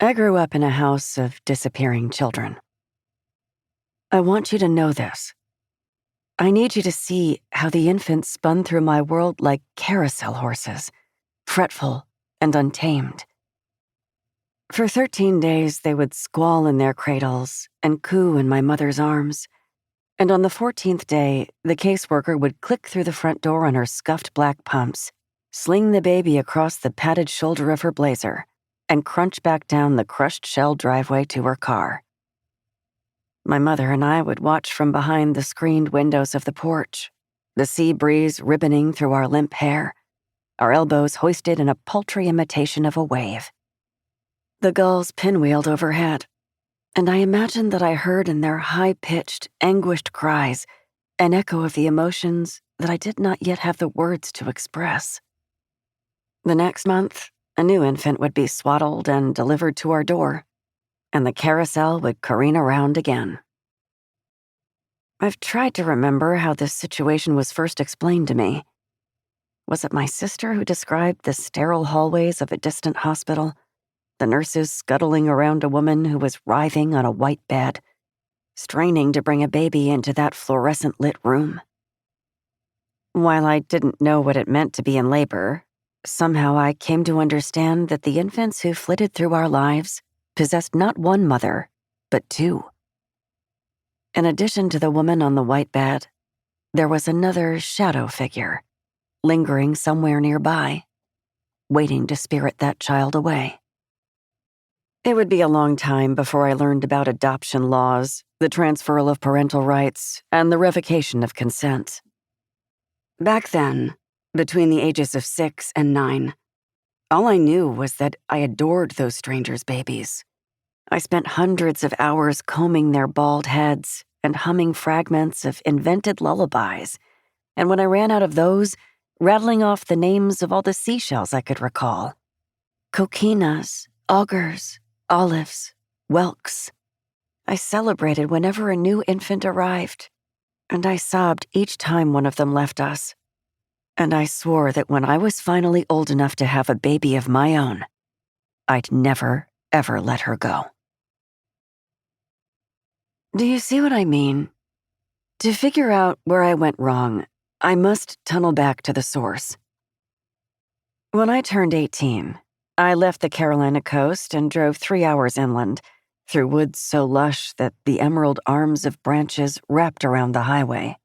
I grew up in a house of disappearing children. I want you to know this. I need you to see how the infants spun through my world like carousel horses, fretful and untamed. For 13 days, they would squall in their cradles and coo in my mother's arms. And on the 14th day, the caseworker would click through the front door on her scuffed black pumps, sling the baby across the padded shoulder of her blazer, and crunch back down the crushed shell driveway to her car. My mother and I would watch from behind the screened windows of the porch, the sea breeze ribboning through our limp hair, our elbows hoisted in a paltry imitation of a wave. The gulls pinwheeled overhead, and I imagined that I heard in their high-pitched, anguished cries an echo of the emotions that I did not yet have the words to express. The next month, a new infant would be swaddled and delivered to our door, and the carousel would careen around again. I've tried to remember how this situation was first explained to me. Was it my sister who described the sterile hallways of a distant hospital, the nurses scuttling around a woman who was writhing on a white bed, straining to bring a baby into that fluorescent-lit room? While I didn't know what it meant to be in labor, somehow I came to understand that the infants who flitted through our lives possessed not one mother, but two. In addition to the woman on the white bed, there was another shadow figure, lingering somewhere nearby, waiting to spirit that child away. It would be a long time before I learned about adoption laws, the transferal of parental rights, and the revocation of consent. Back then, between the ages of 6 and 9, all I knew was that I adored those strangers' babies. I spent hundreds of hours combing their bald heads and humming fragments of invented lullabies, and when I ran out of those, rattling off the names of all the seashells I could recall. Coquinas, augurs, olives, whelks. I celebrated whenever a new infant arrived, and I sobbed each time one of them left us. And I swore that when I was finally old enough to have a baby of my own, I'd never, ever let her go. Do you see what I mean? To figure out where I went wrong, I must tunnel back to the source. When I turned 18, I left the Carolina coast and drove 3 hours inland, through woods so lush that the emerald arms of branches wrapped around the highway.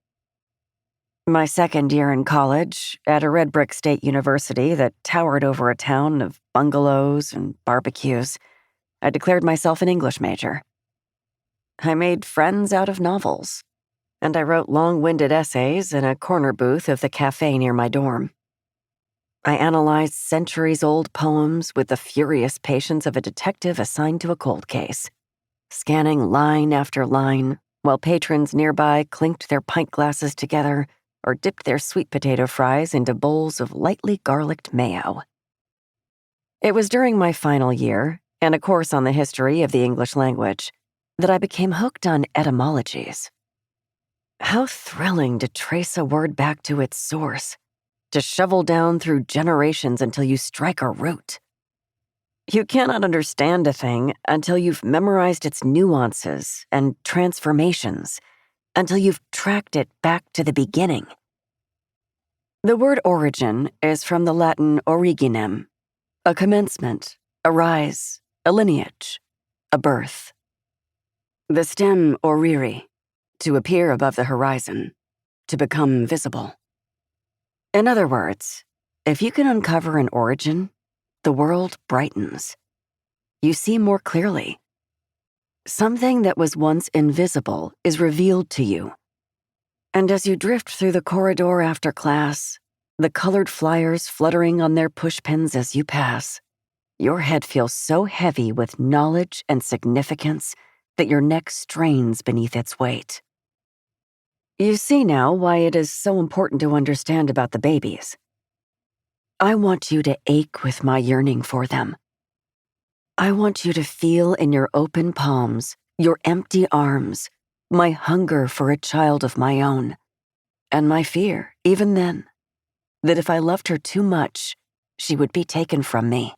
My second year in college, at a red brick state university that towered over a town of bungalows and barbecues, I declared myself an English major. I made friends out of novels, and I wrote long-winded essays in a corner booth of the cafe near my dorm. I analyzed centuries-old poems with the furious patience of a detective assigned to a cold case, scanning line after line while patrons nearby clinked their pint glasses together or dipped their sweet potato fries into bowls of lightly garliced mayo. It was during my final year, and a course on the history of the English language, that I became hooked on etymologies. How thrilling to trace a word back to its source, to shovel down through generations until you strike a root. You cannot understand a thing until you've memorized its nuances and transformations, until you've tracked it back to the beginning. The word origin is from the Latin originem, a commencement, a rise, a lineage, a birth. The stem oriri, to appear above the horizon, to become visible. In other words, if you can uncover an origin, the world brightens. You see more clearly. Something that was once invisible is revealed to you. And as you drift through the corridor after class, the colored flyers fluttering on their pushpins as you pass, your head feels so heavy with knowledge and significance that your neck strains beneath its weight. You see now why it is so important to understand about the babies. I want you to ache with my yearning for them. I want you to feel in your open palms, your empty arms, my hunger for a child of my own, and my fear, even then, that if I loved her too much, she would be taken from me.